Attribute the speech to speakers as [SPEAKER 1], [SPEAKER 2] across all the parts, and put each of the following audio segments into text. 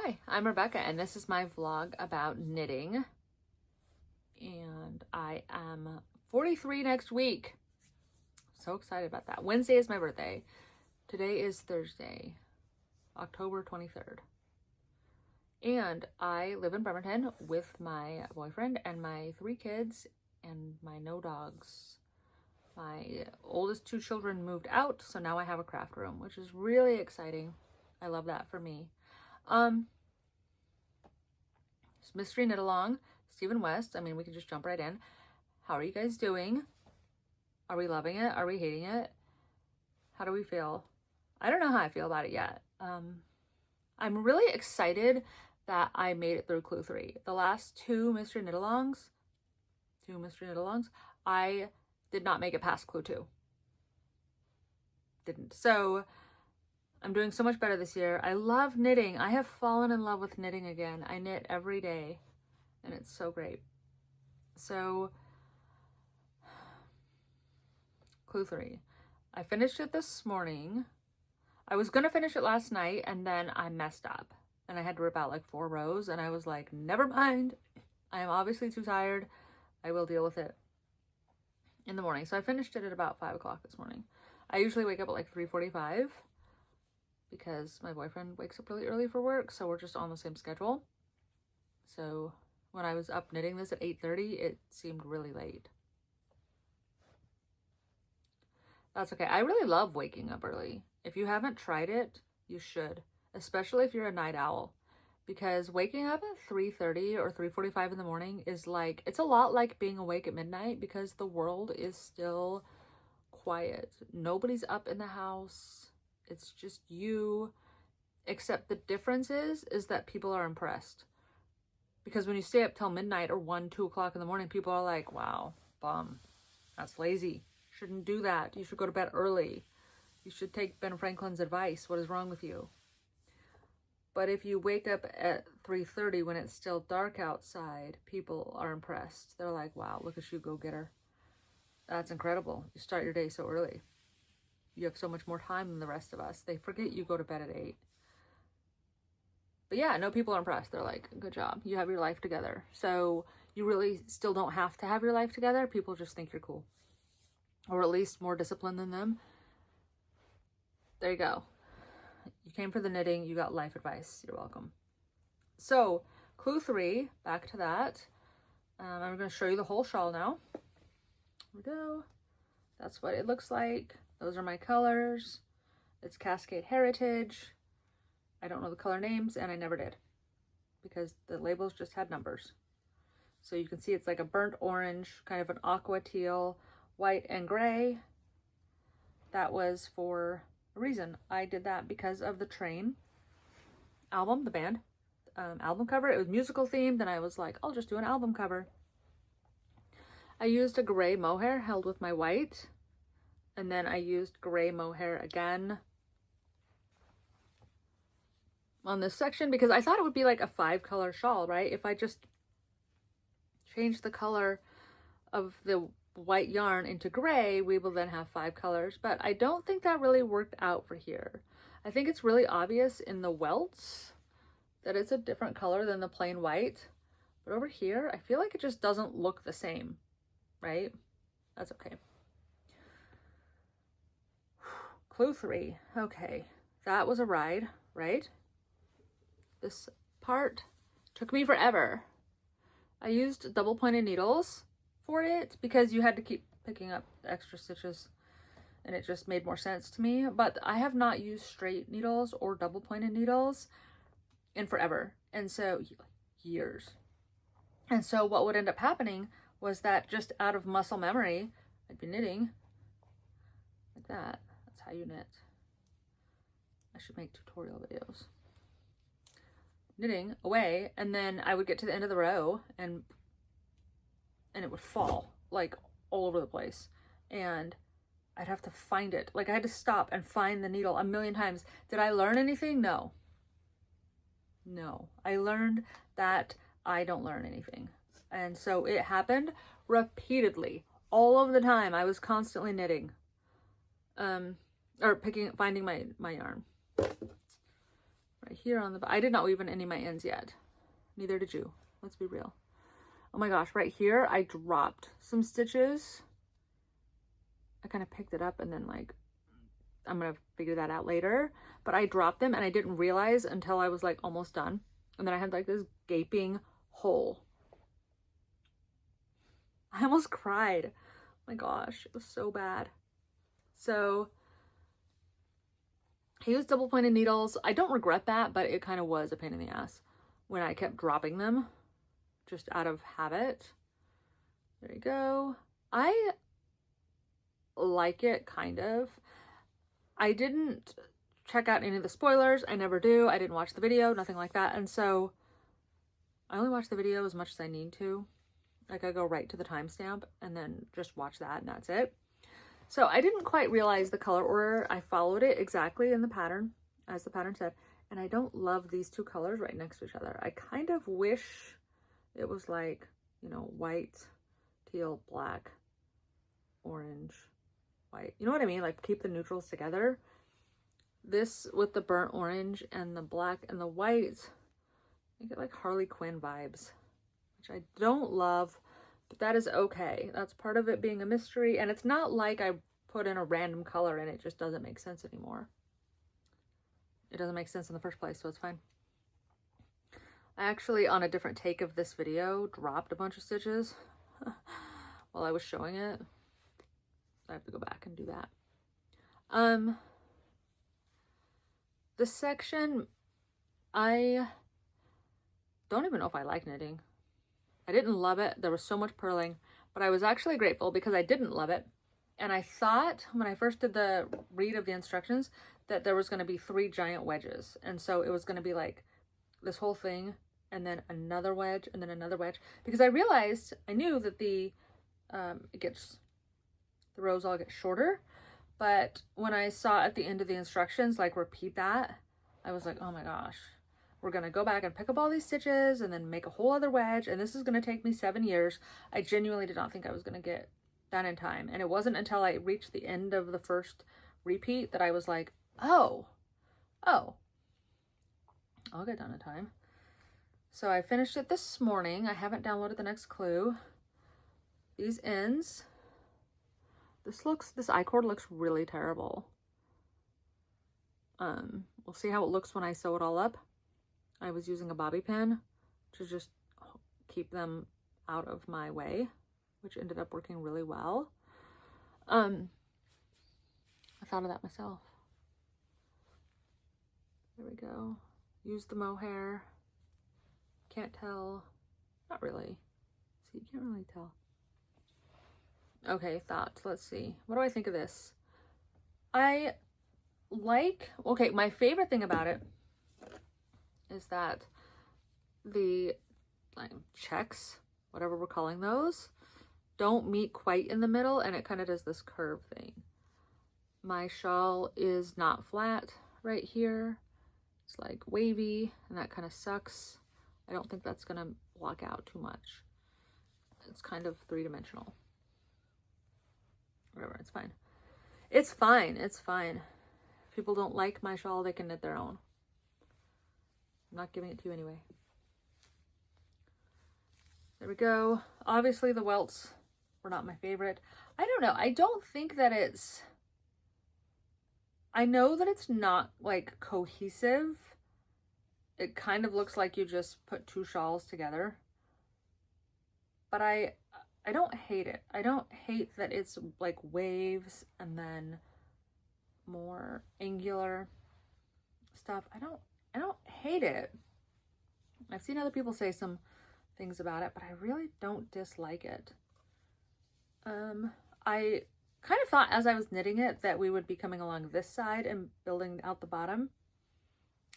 [SPEAKER 1] Hi, I'm Rebecca, and this is my vlog about knitting. And I am 43 next week. So excited about that. Wednesday is my birthday. Today is Thursday, October 23rd. And I live in Bremerton with my boyfriend and my 3 kids and my no dogs. My oldest 2 children moved out, so now I have a craft room, which is really exciting. I love that for me. Mystery Knit Along, Stephen West. I mean, we can just jump right in. How are you guys doing? Are we loving it? Are we hating it? How do we feel? I don't know how I feel about it yet. I'm really excited that I made it through Clue 3. The last 2 Mystery Knit Alongs, I did not make it past Clue 2. Didn't. So I'm doing so much better this year. I love knitting. I have fallen in love with knitting again. I knit every day and it's so great. So Clue 3. I finished it this morning. I was gonna finish it last night and then I messed up and I had to rip out like 4 rows and I was like, never mind. I am obviously too tired. I will deal with it in the morning. So I finished it at about 5 o'clock this morning. I usually wake up at like 3:45 because my boyfriend wakes up really early for work, so we're just on the same schedule. So when I was up knitting this at 8:30, it seemed really late. That's okay. I really love waking up early. If you haven't tried it, you should, especially if you're a night owl, because waking up at 3:30 or 3:45 in the morning is like, it's a lot like being awake at midnight because the world is still quiet. Nobody's up in the house. It's just you, except the difference is that people are impressed. Because when you stay up till midnight or 1, 2 o'clock in the morning, people are like, wow, bum, that's lazy. Shouldn't do that. You should go to bed early. You should take Ben Franklin's advice. What is wrong with you? But if you wake up at 3:30 when it's still dark outside, people are impressed. They're like, wow, look at you, go get her. That's incredible. You start your day so early. You have so much more time than the rest of us. They forget you go to bed at 8. But yeah, no, people are impressed. They're like, good job. You have your life together. So you really still don't have to have your life together. People just think you're cool. Or at least more disciplined than them. There you go. You came for the knitting. You got life advice. You're welcome. So Clue 3, back to that. I'm going to show you the whole shawl now. Here we go. That's what it looks like. Those are my colors. It's Cascade Heritage. I don't know the color names, and I never did because the labels just had numbers. So you can see it's like a burnt orange, kind of an aqua teal, white and gray. That was for a reason. I did that because of the Train album, the band album cover. It was musical themed, and I was like, I'll just do an album cover. I used a gray mohair held with my white. And then I used gray mohair again on this section because I thought it would be like a 5-color shawl, right? If I just change the color of the white yarn into gray, we will then have 5 colors. But I don't think that really worked out for here. I think it's really obvious in the welts that it's a different color than the plain white. But over here, I feel like it just doesn't look the same, right? That's okay. Clue 3. Okay, that was a ride, right? This part took me forever. I used double pointed needles for it because you had to keep picking up the extra stitches and it just made more sense to me. But I have not used straight needles or double pointed needles in forever. And so, years. And so what would end up happening was that just out of muscle memory, I'd be knitting like that. How you knit. I should make tutorial videos. Knitting away, and then I would get to the end of the row and it would fall like all over the place. And I'd have to find it. Like I had to stop and find the needle a million times. Did I learn anything? No. No. I learned that I don't learn anything. And so it happened repeatedly. All of the time I was constantly knitting. Or finding my yarn. right here on the, I did not weave in any of my ends yet. Neither did you. Let's be real. Oh my gosh, right here, I dropped some stitches. I kind of picked it up and then like, I'm going to figure that out later. But I dropped them and I didn't realize until I was like almost done. And then I had like this gaping hole. I almost cried. Oh my gosh, it was so bad. So I used double pointed needles. I don't regret that, but it kind of was a pain in the ass when I kept dropping them just out of habit. There you go. I like it kind of. I didn't check out any of the spoilers. I never do. I didn't watch the video, nothing like that. And so I only watch the video as much as I need to. Like I go right to the timestamp and then just watch that and that's it. So I didn't quite realize the color order. I followed it exactly in the pattern, as the pattern said. And I don't love these two colors right next to each other. I kind of wish it was like, you know, white, teal, black, orange, white. You know what I mean? Like keep the neutrals together. This with the burnt orange and the black and the white, I get like Harley Quinn vibes, which I don't love, but that is okay. That's part of it being a mystery. And it's not like I put in a random color and it just doesn't make sense anymore. It doesn't make sense in the first place, so it's fine. I actually, on a different take of this video, dropped a bunch of stitches while I was showing it. I have to go back and do that. This section, I don't even know if I like knitting. I didn't love it. There was so much purling, but I was actually grateful because I didn't love it. And I thought when I first did the read of the instructions that there was going to be 3 giant wedges. And so it was going to be like this whole thing and then another wedge and then another wedge. Because I realized, I knew that the rows all get shorter. But when I saw at the end of the instructions, like repeat that, I was like, oh my gosh, we're going to go back and pick up all these stitches and then make a whole other wedge. And this is going to take me 7 years. I genuinely did not think I was going to get done in time. And it wasn't until I reached the end of the first repeat that I was like, oh, I'll get done in time. So I finished it this morning. I haven't downloaded the next clue. These ends, this I-cord looks really terrible. We'll see how it looks when I sew it all up. I was using a bobby pin to just keep them out of my way, which ended up working really well. I thought of that myself. There we go. Use the mohair. Can't tell. Not really. See, you can't really tell. Okay, thoughts. Let's see. What do I think of this? I like, okay, my favorite thing about it is that the like checks, whatever we're calling those, don't meet quite in the middle, and it kind of does this curve thing. My shawl is not flat right here. It's like wavy, and that kind of sucks. I don't think that's gonna block out too much. It's kind of 3-dimensional. Whatever, it's fine. It's fine, it's fine. If people don't like my shawl, they can knit their own. I'm not giving it to you anyway. There we go. Obviously the welts were not my favorite. I don't know. I don't think that it's, I know that it's not like cohesive. It kind of looks like you just put 2 shawls together. But I don't hate it. I don't hate that it's like waves and then more angular stuff. I don't hate it. I've seen other people say some things about it, but I really don't dislike it. I kind of thought as I was knitting it that we would be coming along this side and building out the bottom,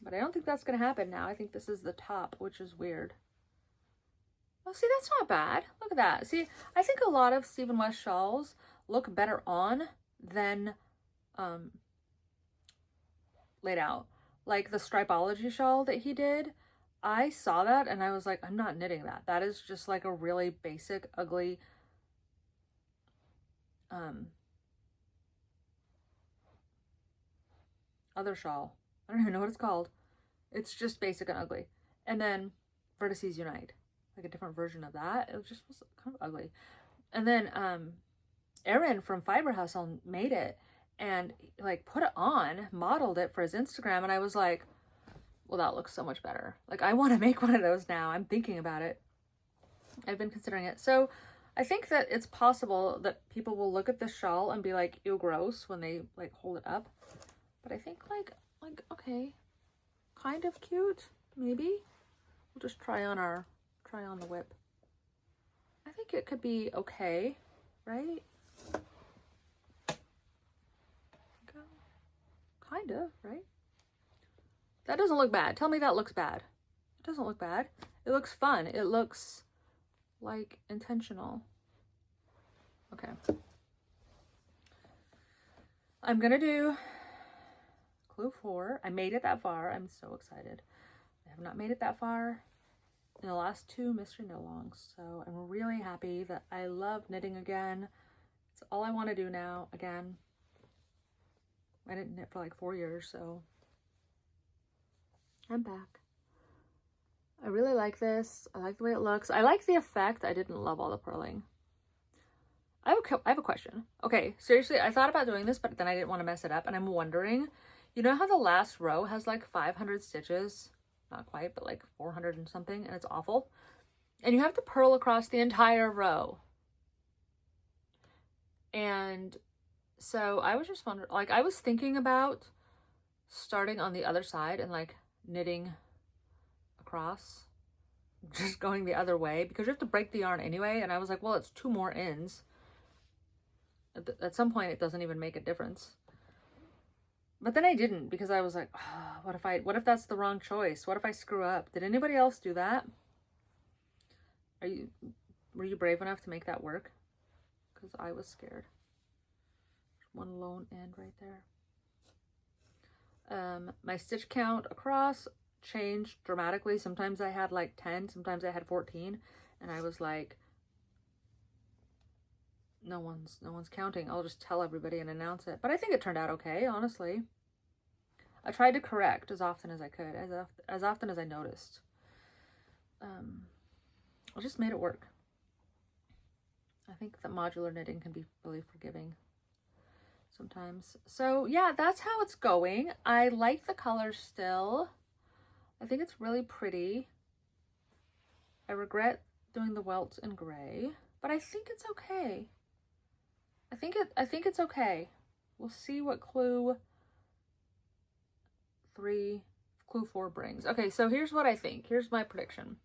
[SPEAKER 1] but I don't think that's going to happen now. I think this is the top, which is weird. Well, see, that's not bad. Look at that. See, I think a lot of Stephen West shawls look better on than laid out. Like the Stripeology shawl that he did, I saw that and I was like, I'm not knitting that. That is just like a really basic, ugly, other shawl. I don't even know what it's called. It's just basic and ugly. And then Vertices Unite, like a different version of that. It just was kind of ugly. And then Aaron from Fiber Hustle made it and like put it on, modeled it for his Instagram, and I was like, well, that looks so much better. Like, I want to make one of those now. I'm thinking about it. I've been considering it. So I think that it's possible that people will look at this shawl and be like, ew, gross, when they like hold it up. But I think like okay, kind of cute, maybe. We'll just try on the whip. I think it could be okay, right? Kind of, right? That doesn't look bad. Tell me that looks bad. It doesn't look bad. It looks fun. It looks like intentional. Okay. I'm gonna do clue 4. I made it that far. I'm so excited. I have not made it that far in the last 2 mystery knit-alongs, so I'm really happy that I love knitting again. It's all I want to do now again. I didn't knit for like 4 years, so I'm back. I really like this. I like the way it looks. I like the effect. I didn't love all the purling. I have a question. Okay, seriously, I thought about doing this, but then I didn't want to mess it up, and I'm wondering, you know how the last row has like 500 stitches? Not quite, but like 400 and something, and it's awful. And you have to purl across the entire row. And so I was just wondering, like, I was thinking about starting on the other side and like knitting across, just going the other way, because you have to break the yarn anyway. And I was like, well, it's 2 more ends. At some point, it doesn't even make a difference. But then I didn't, because I was like, oh, what if that's the wrong choice? What if I screw up? Did anybody else do that? Were you brave enough to make that work? Because I was scared. One lone end right there. My stitch count across changed dramatically. Sometimes I had like 10, sometimes I had 14, and I was like, no one's counting. I'll just tell everybody and announce it. But I think it turned out okay, honestly. I tried to correct as often as I could, as often as I noticed. I just made it work. I think that modular knitting can be really forgiving sometimes. So yeah, that's how it's going. I like the color still. I think it's really pretty. I regret doing the welts in gray, but I think it's okay. I think it's okay. We'll see what clue 4 brings. Okay, so here's what I think. Here's my prediction.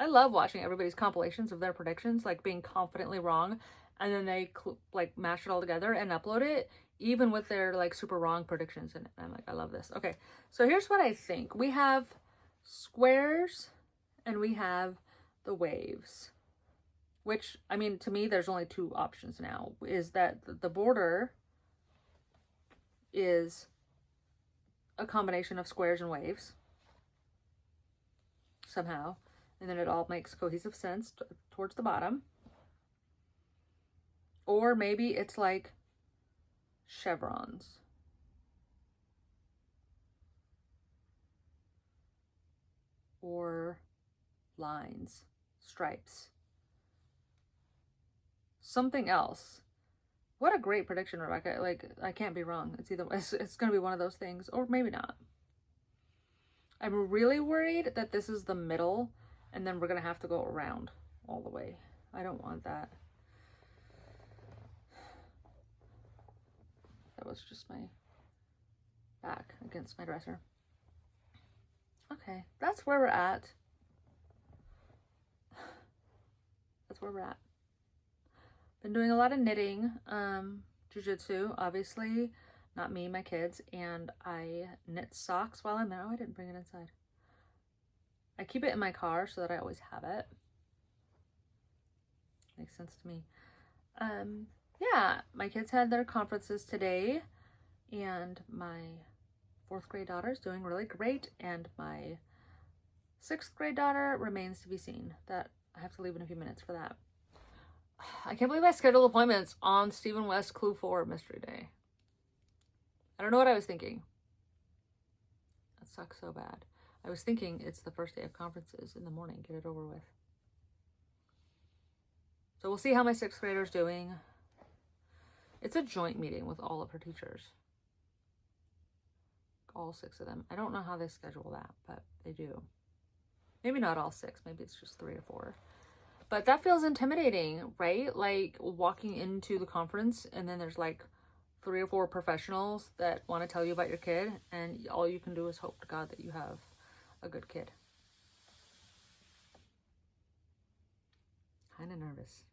[SPEAKER 1] I love watching everybody's compilations of their predictions, like being confidently wrong, and then they like mash it all together and upload it, even with their like super wrong predictions. And I'm like, I love this. Okay, so here's what I think. We have squares and we have the waves, which, I mean, to me, there's only 2 options now. Is that the border is a combination of squares and waves somehow, and then it all makes cohesive sense towards the bottom. Or maybe it's like chevrons. Or lines, stripes. Something else. What a great prediction, Rebecca. Like, I can't be wrong. It's going to be one of those things, or maybe not. I'm really worried that this is the middle, and then we're going to have to go around all the way. I don't want that. That was just my back against my dresser. Okay, that's where we're at. That's where we're at. Been doing a lot of knitting, jujitsu, obviously, not me, my kids, and I knit socks while I'm there. Oh, I didn't bring it inside. I keep it in my car so that I always have it. Makes sense to me. Yeah, my kids had their conferences today, and my 4th grade daughter is doing really great, and my 6th grade daughter remains to be seen. That I have to leave in a few minutes for that. I can't believe I scheduled appointments on Stephen West Clue 4 Mystery Day. I don't know what I was thinking. That sucks so bad. I was thinking it's the first day of conferences in the morning. Get it over with. So we'll see how my 6th grader's doing. It's a joint meeting with all of her teachers. All 6 of them. I don't know how they schedule that, but they do. Maybe not all 6. Maybe it's just 3 or 4. But that feels intimidating, right? Like walking into the conference and then there's like 3 or 4 professionals that want to tell you about your kid, and all you can do is hope to God that you have a good kid. Kind of nervous.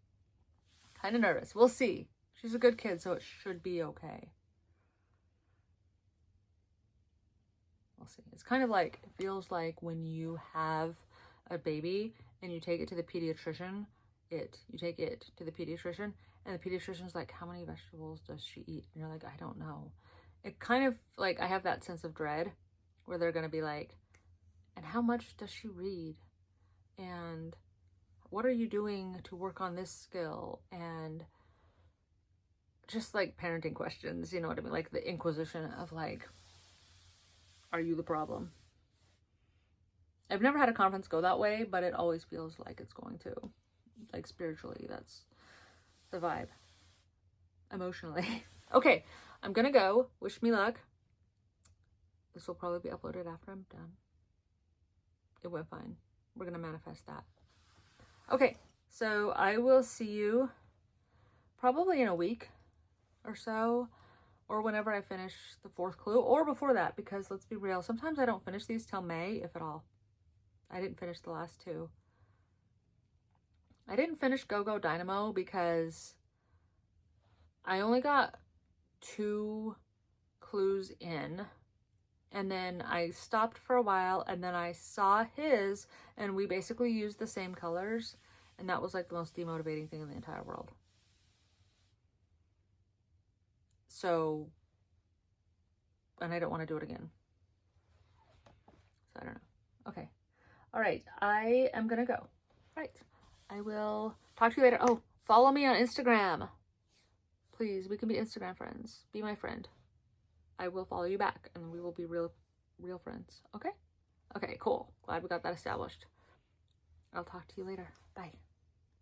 [SPEAKER 1] Kind of nervous. We'll see. She's a good kid, so it should be okay. We'll see. It's kind of like, it feels like when you have a baby and you take it to the pediatrician, you take it to the pediatrician, and the pediatrician's like, how many vegetables does she eat? And you're like, I don't know. It kind of like, I have that sense of dread where they're going to be like, and how much does she read? And what are you doing to work on this skill? And just like parenting questions, you know what I mean? Like the inquisition of like, are you the problem? I've never had a conference go that way, but it always feels like it's going to. Like spiritually, that's the vibe. Emotionally. Okay, I'm gonna go. Wish me luck. This will probably be uploaded after I'm done. It went fine. We're gonna manifest that. Okay, so I will see you probably in a week or so, or whenever I finish the 4th clue, or before that, because let's be real, sometimes I don't finish these till May, if at all. I didn't finish the last 2. I didn't finish Go Go Dynamo because I only got 2 clues in, and then I stopped for a while, and then I saw his, and we basically used the same colors, and that was like the most demotivating thing in the entire world. So, and I don't want to do it again. So I don't know. Okay. All right. I am going to go. All right. I will talk to you later. Oh, follow me on Instagram. Please, we can be Instagram friends. Be my friend. I will follow you back, and we will be real friends. Okay? Okay, cool. Glad we got that established. I'll talk to you later. Bye.